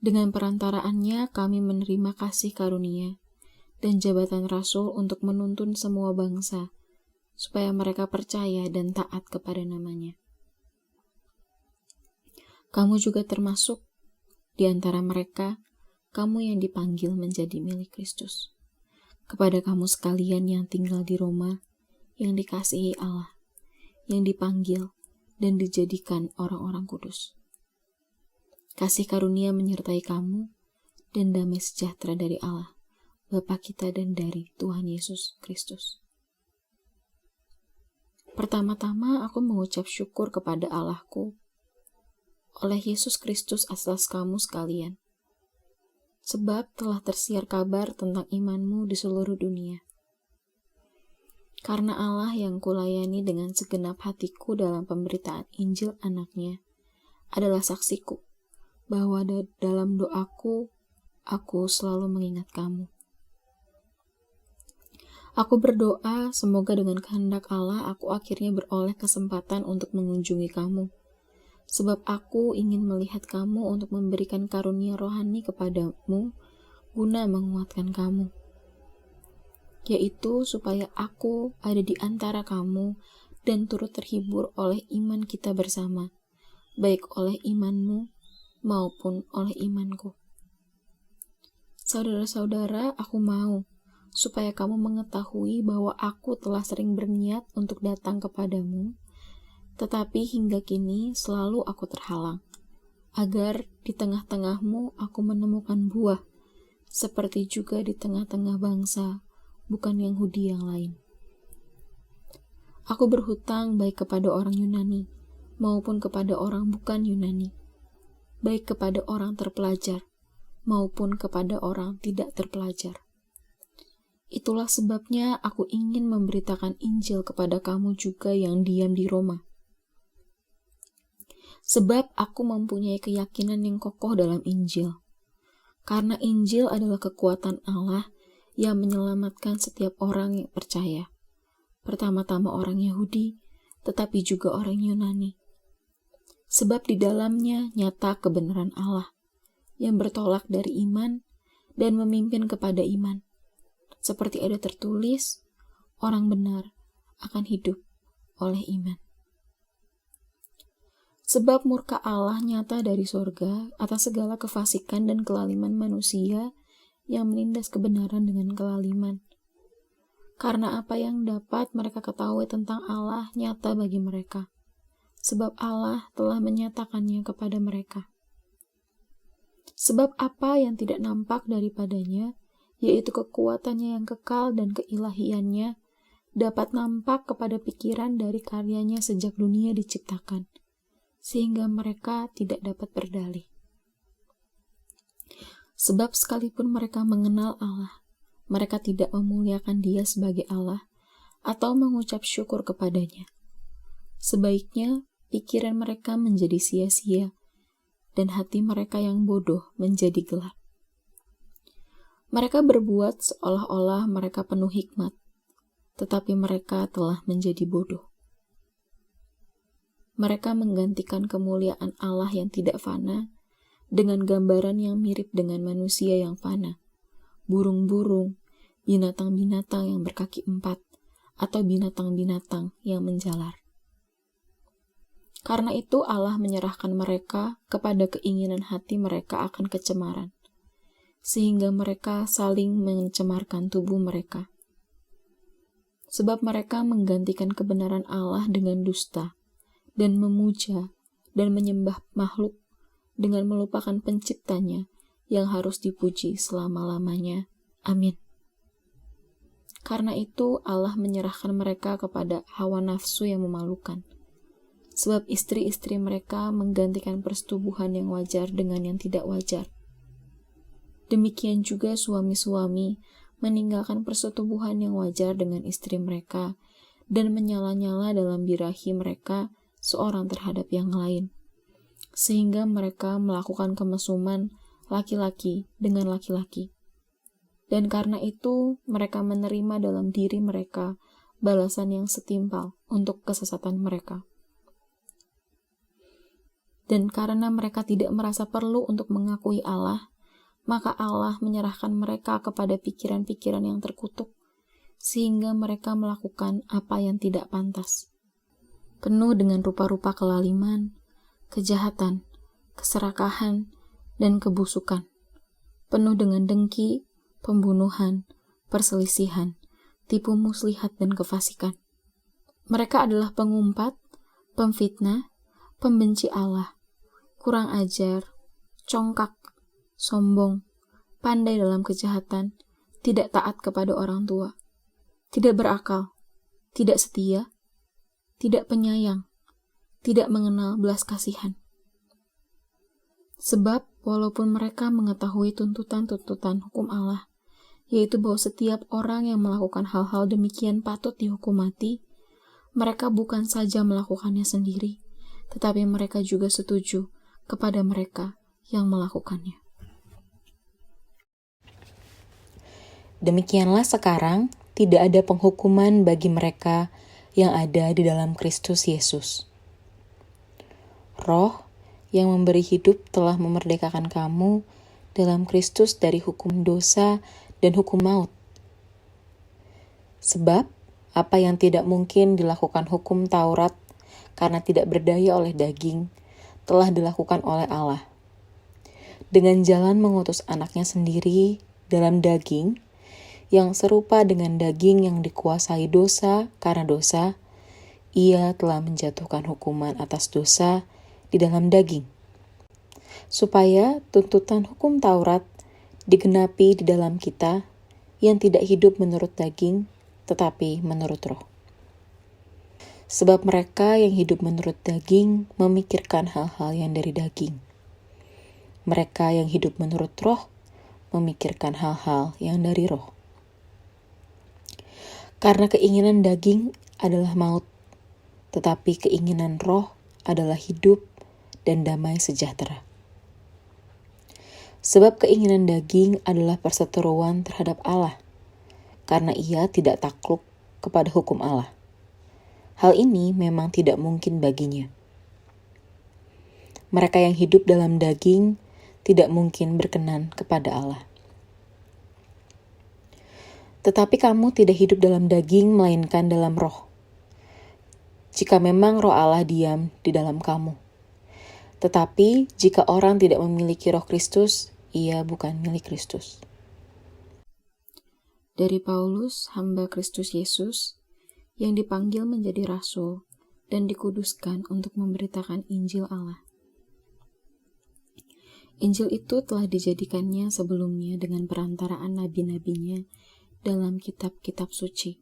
Dengan perantaraannya kami menerima kasih karunia dan jabatan rasul untuk menuntun semua bangsa, supaya mereka percaya dan taat kepada namanya. Kamu juga termasuk di antara mereka, kamu yang dipanggil menjadi milik Kristus. Kepada kamu sekalian yang tinggal di Roma, yang dikasihi Allah, yang dipanggil dan dijadikan orang-orang kudus. Kasih karunia menyertai kamu dan damai sejahtera dari Allah, Bapa kita dan dari Tuhan Yesus Kristus. Pertama-tama aku mengucap syukur kepada Allahku oleh Yesus Kristus atas kamu sekalian, sebab telah tersiar kabar tentang imanmu di seluruh dunia. Karena Allah yang kulayani dengan segenap hatiku dalam pemberitaan Injil anaknya adalah saksiku, bahwa dalam doaku, aku selalu mengingat kamu. Aku berdoa semoga dengan kehendak Allah aku akhirnya beroleh kesempatan untuk mengunjungi kamu, sebab aku ingin melihat kamu untuk memberikan karunia rohani kepadamu guna menguatkan kamu, yaitu supaya aku ada di antara kamu dan turut terhibur oleh iman kita bersama, baik oleh imanmu maupun oleh imanku. Saudara-saudara, aku mau supaya kamu mengetahui bahwa aku telah sering berniat untuk datang kepadamu, tetapi hingga kini selalu aku terhalang, agar di tengah-tengahmu aku menemukan buah, seperti juga di tengah-tengah bangsa bukan Yahudi yang lain. Aku berhutang baik kepada orang Yunani maupun kepada orang bukan Yunani, baik kepada orang terpelajar maupun kepada orang tidak terpelajar. Itulah sebabnya aku ingin memberitakan Injil kepada kamu juga yang diam di Roma. Sebab aku mempunyai keyakinan yang kokoh dalam Injil, karena Injil adalah kekuatan Allah yang menyelamatkan setiap orang yang percaya, pertama-tama orang Yahudi, tetapi juga orang Yunani. Sebab di dalamnya nyata kebenaran Allah, yang bertolak dari iman dan memimpin kepada iman. Seperti ada tertulis, orang benar akan hidup oleh iman. Sebab murka Allah nyata dari sorga atas segala kefasikan dan kelaliman manusia yang menindas kebenaran dengan kelaliman. Karena apa yang dapat mereka ketahui tentang Allah nyata bagi mereka, sebab Allah telah menyatakannya kepada mereka. Sebab apa yang tidak nampak daripadanya, yaitu kekuatannya yang kekal dan keilahiannya, dapat nampak kepada pikiran dari karyanya sejak dunia diciptakan, sehingga mereka tidak dapat berdalih. Sebab sekalipun mereka mengenal Allah, mereka tidak memuliakan Dia sebagai Allah atau mengucap syukur kepadanya. Sebaiknya pikiran mereka menjadi sia-sia dan hati mereka yang bodoh menjadi gelap. Mereka berbuat seolah-olah mereka penuh hikmat, tetapi mereka telah menjadi bodoh. Mereka menggantikan kemuliaan Allah yang tidak fana dengan gambaran yang mirip dengan manusia yang fana, burung-burung, binatang-binatang yang berkaki 4, atau binatang-binatang yang menjalar. Karena itu Allah menyerahkan mereka kepada keinginan hati mereka akan kecemaran, sehingga mereka saling mencemarkan tubuh mereka. Sebab mereka menggantikan kebenaran Allah dengan dusta, dan memuja dan menyembah makhluk dengan melupakan penciptanya yang harus dipuji selama-lamanya. Amin. Karena itu Allah menyerahkan mereka kepada hawa nafsu yang memalukan. Sebab istri-istri mereka menggantikan persetubuhan yang wajar dengan yang tidak wajar. Demikian juga suami-suami meninggalkan persetubuhan yang wajar dengan istri mereka dan menyala-nyala dalam birahi mereka seorang terhadap yang lain, sehingga mereka melakukan kemesuman laki-laki dengan laki-laki. Dan karena itu mereka menerima dalam diri mereka balasan yang setimpal untuk kesesatan mereka. Dan karena mereka tidak merasa perlu untuk mengakui Allah, maka Allah menyerahkan mereka kepada pikiran-pikiran yang terkutuk, sehingga mereka melakukan apa yang tidak pantas. Penuh dengan rupa-rupa kelaliman, kejahatan, keserakahan, dan kebusukan. Penuh dengan dengki, pembunuhan, perselisihan, tipu muslihat, dan kefasikan. Mereka adalah pengumpat, pemfitnah, pembenci Allah, kurang ajar, congkak, sombong, pandai dalam kejahatan, tidak taat kepada orang tua, tidak berakal, tidak setia, tidak penyayang, tidak mengenal belas kasihan. Sebab walaupun mereka mengetahui tuntutan-tuntutan hukum Allah, yaitu bahwa setiap orang yang melakukan hal-hal demikian patut dihukum mati, mereka bukan saja melakukannya sendiri, tetapi mereka juga setuju kepada mereka yang melakukannya. Demikianlah sekarang tidak ada penghukuman bagi mereka yang ada di dalam Kristus Yesus. Roh yang memberi hidup telah memerdekakan kamu dalam Kristus dari hukum dosa dan hukum maut. Sebab apa yang tidak mungkin dilakukan hukum Taurat karena tidak berdaya oleh daging, telah dilakukan oleh Allah. Dengan jalan mengutus anaknya sendiri dalam daging, yang serupa dengan daging yang dikuasai dosa karena dosa, ia telah menjatuhkan hukuman atas dosa di dalam daging, supaya tuntutan hukum Taurat digenapi di dalam kita yang tidak hidup menurut daging, tetapi menurut roh. Sebab mereka yang hidup menurut daging memikirkan hal-hal yang dari daging. Mereka yang hidup menurut roh memikirkan hal-hal yang dari roh. Karena keinginan daging adalah maut, tetapi keinginan roh adalah hidup dan damai sejahtera. Sebab keinginan daging adalah perseteruan terhadap Allah, karena ia tidak takluk kepada hukum Allah. Hal ini memang tidak mungkin baginya. Mereka yang hidup dalam daging tidak mungkin berkenan kepada Allah. Tetapi kamu tidak hidup dalam daging, melainkan dalam roh. Jika memang roh Allah diam di dalam kamu. Tetapi jika orang tidak memiliki Roh Kristus, ia bukan milik Kristus. Dari Paulus, hamba Kristus Yesus, yang dipanggil menjadi rasul dan dikuduskan untuk memberitakan Injil Allah. Injil itu telah dijadikannya sebelumnya dengan perantaraan nabi-nabinya dalam kitab-kitab suci,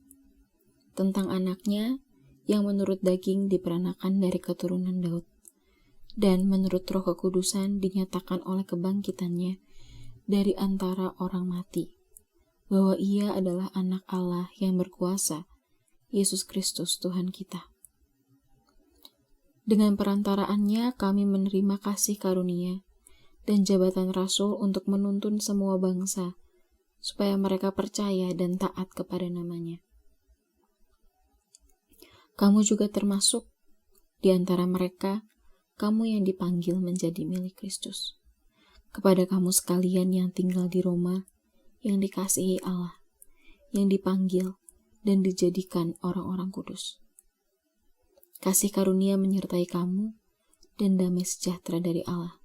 tentang anaknya yang menurut daging diperanakan dari keturunan Daud, dan menurut Roh Kekudusan dinyatakan oleh kebangkitannya dari antara orang mati, bahwa ia adalah anak Allah yang berkuasa, Yesus Kristus Tuhan kita. Dengan perantaraannya kami menerima kasih karunia dan jabatan rasul untuk menuntun semua bangsa, supaya mereka percaya dan taat kepada namanya. Kamu juga termasuk di antara mereka, kamu yang dipanggil menjadi milik Kristus. Kepada kamu sekalian yang tinggal di Roma, yang dikasihi Allah, yang dipanggil dan dijadikan orang-orang kudus. Kasih karunia menyertai kamu dan damai sejahtera dari Allah,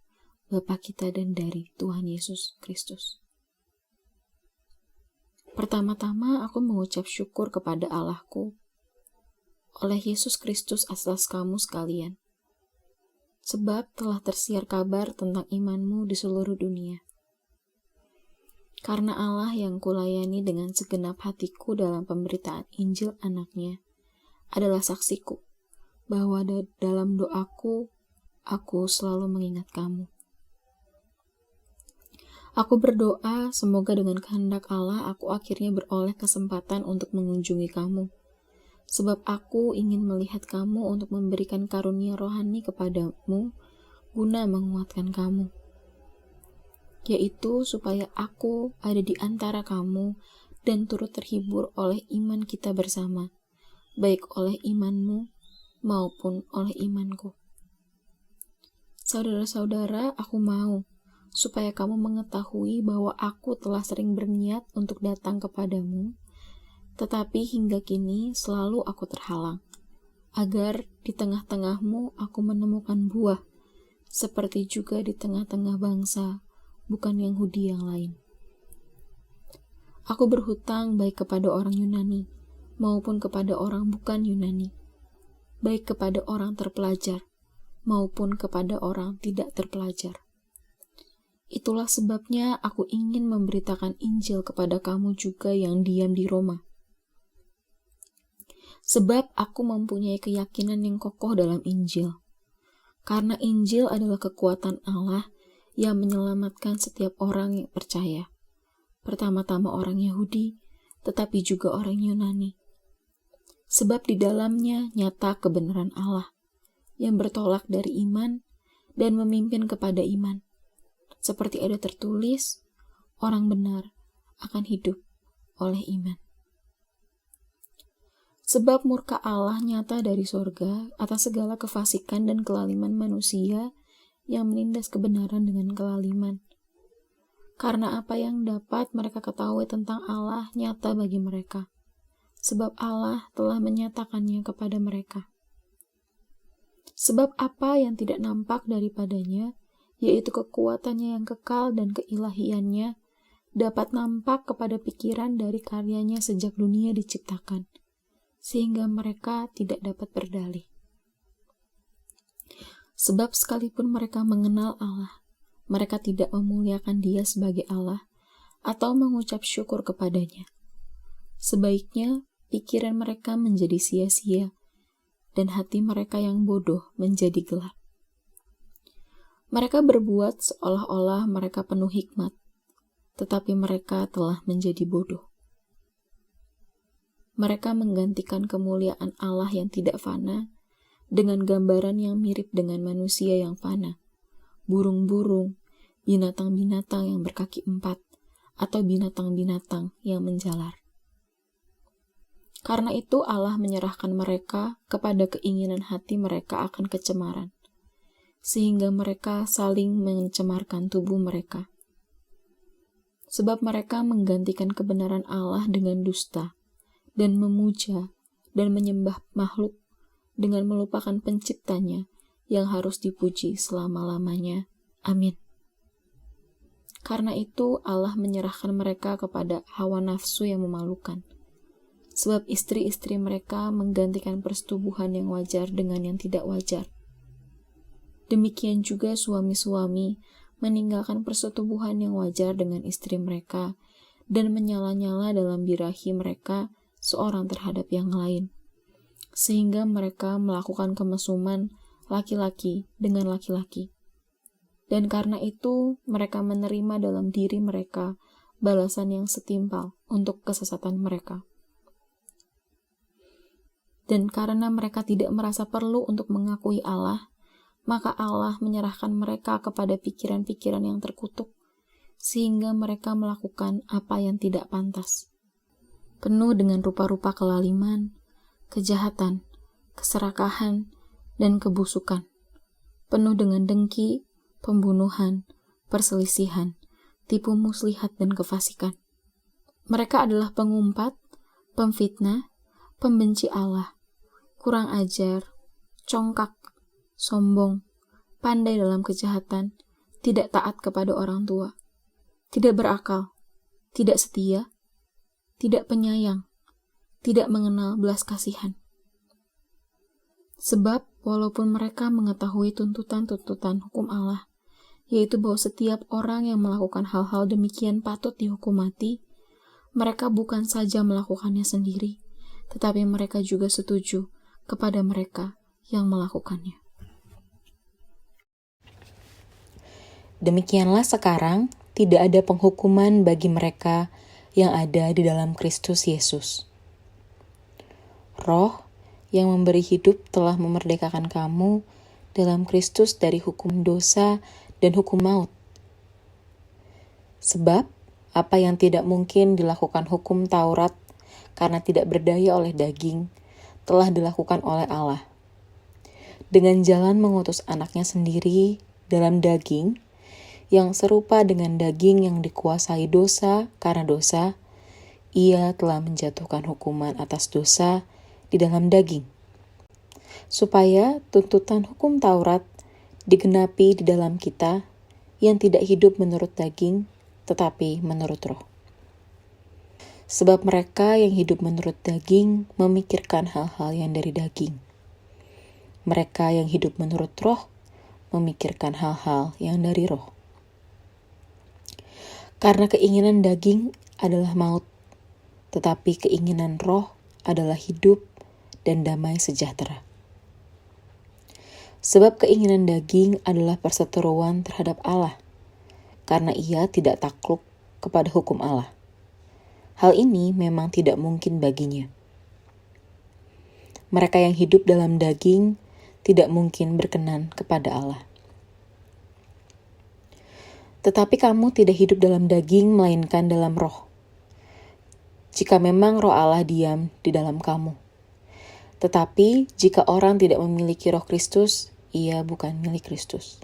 Bapa kita dan dari Tuhan Yesus Kristus. Pertama-tama aku mengucap syukur kepada Allahku oleh Yesus Kristus atas kamu sekalian, sebab telah tersiar kabar tentang imanmu di seluruh dunia. Karena Allah yang kulayani dengan segenap hatiku dalam pemberitaan Injil anaknya adalah saksiku, bahwa dalam doaku, aku selalu mengingat kamu. Aku berdoa semoga dengan kehendak Allah aku akhirnya beroleh kesempatan untuk mengunjungi kamu, sebab aku ingin melihat kamu untuk memberikan karunia rohani kepadamu guna menguatkan kamu, yaitu supaya aku ada di antara kamu dan turut terhibur oleh iman kita bersama, baik oleh imanmu maupun oleh imanku. Saudara-saudara, aku mau supaya kamu mengetahui bahwa aku telah sering berniat untuk datang kepadamu, tetapi hingga kini selalu aku terhalang, agar di tengah-tengahmu aku menemukan buah, seperti juga di tengah-tengah bangsa, bukan Yahudi yang lain. Aku berhutang baik kepada orang Yunani, maupun kepada orang bukan Yunani, baik kepada orang terpelajar, maupun kepada orang tidak terpelajar. Itulah sebabnya aku ingin memberitakan Injil kepada kamu juga yang diam di Roma. Sebab aku mempunyai keyakinan yang kokoh dalam Injil. Karena Injil adalah kekuatan Allah yang menyelamatkan setiap orang yang percaya. Pertama-tama orang Yahudi, tetapi juga orang Yunani. Sebab di dalamnya nyata kebenaran Allah, yang bertolak dari iman dan memimpin kepada iman. Seperti ada tertulis, orang benar akan hidup oleh iman. Sebab murka Allah nyata dari sorga atas segala kefasikan dan kelaliman manusia yang menindas kebenaran dengan kelaliman. Karena apa yang dapat mereka ketahui tentang Allah nyata bagi mereka, sebab Allah telah menyatakannya kepada mereka. Sebab apa yang tidak nampak daripadanya, yaitu kekuatannya yang kekal dan keilahiannya, dapat nampak kepada pikiran dari karyanya sejak dunia diciptakan, sehingga mereka tidak dapat berdalih. Sebab sekalipun mereka mengenal Allah, mereka tidak memuliakan Dia sebagai Allah atau mengucap syukur kepadanya. Sebaiknya pikiran mereka menjadi sia-sia dan hati mereka yang bodoh menjadi gelap. Mereka berbuat seolah-olah mereka penuh hikmat, tetapi mereka telah menjadi bodoh. Mereka menggantikan kemuliaan Allah yang tidak fana dengan gambaran yang mirip dengan manusia yang fana, burung-burung, binatang-binatang yang berkaki 4, atau binatang-binatang yang menjalar. Karena itu Allah menyerahkan mereka kepada keinginan hati mereka akan kecemaran, sehingga mereka saling mencemarkan tubuh mereka. Sebab mereka menggantikan kebenaran Allah dengan dusta, dan memuja dan menyembah makhluk dengan melupakan penciptanya yang harus dipuji selama-lamanya. Amin. Karena itu Allah menyerahkan mereka kepada hawa nafsu yang memalukan. Sebab istri-istri mereka menggantikan persetubuhan yang wajar dengan yang tidak wajar. Demikian juga suami-suami meninggalkan persetubuhan yang wajar dengan istri mereka dan menyala-nyala dalam birahi mereka seorang terhadap yang lain. Sehingga mereka melakukan kemesuman laki-laki dengan laki-laki. Dan karena itu mereka menerima dalam diri mereka balasan yang setimpal untuk kesesatan mereka. Dan karena mereka tidak merasa perlu untuk mengakui Allah, maka Allah menyerahkan mereka kepada pikiran-pikiran yang terkutuk, sehingga mereka melakukan apa yang tidak pantas. Penuh dengan rupa-rupa kelaliman, kejahatan, keserakahan, dan kebusukan. Penuh dengan dengki, pembunuhan, perselisihan, tipu muslihat, dan kefasikan. Mereka adalah pengumpat, pemfitnah, pembenci Allah, kurang ajar, congkak, sombong, pandai dalam kejahatan, tidak taat kepada orang tua, tidak berakal, tidak setia, tidak penyayang, tidak mengenal belas kasihan. Sebab walaupun mereka mengetahui tuntutan-tuntutan hukum Allah, yaitu bahwa setiap orang yang melakukan hal-hal demikian patut dihukum mati, mereka bukan saja melakukannya sendiri, tetapi mereka juga setuju kepada mereka yang melakukannya. Demikianlah sekarang tidak ada penghukuman bagi mereka yang ada di dalam Kristus Yesus. Roh yang memberi hidup telah memerdekakan kamu dalam Kristus dari hukum dosa dan hukum maut. Sebab apa yang tidak mungkin dilakukan hukum Taurat karena tidak berdaya oleh daging, telah dilakukan oleh Allah. Dengan jalan mengutus anaknya sendiri dalam daging, yang serupa dengan daging yang dikuasai dosa karena dosa, ia telah menjatuhkan hukuman atas dosa di dalam daging, supaya tuntutan hukum Taurat digenapi di dalam kita yang tidak hidup menurut daging, tetapi menurut roh. Sebab mereka yang hidup menurut daging memikirkan hal-hal yang dari daging. Mereka yang hidup menurut roh memikirkan hal-hal yang dari roh. Karena keinginan daging adalah maut, tetapi keinginan roh adalah hidup dan damai sejahtera. Sebab keinginan daging adalah perseteruan terhadap Allah, karena ia tidak takluk kepada hukum Allah. Hal ini memang tidak mungkin baginya. Mereka yang hidup dalam daging tidak mungkin berkenan kepada Allah. Tetapi kamu tidak hidup dalam daging, melainkan dalam roh. Jika memang roh Allah diam di dalam kamu. Tetapi jika orang tidak memiliki roh Kristus, ia bukan milik Kristus.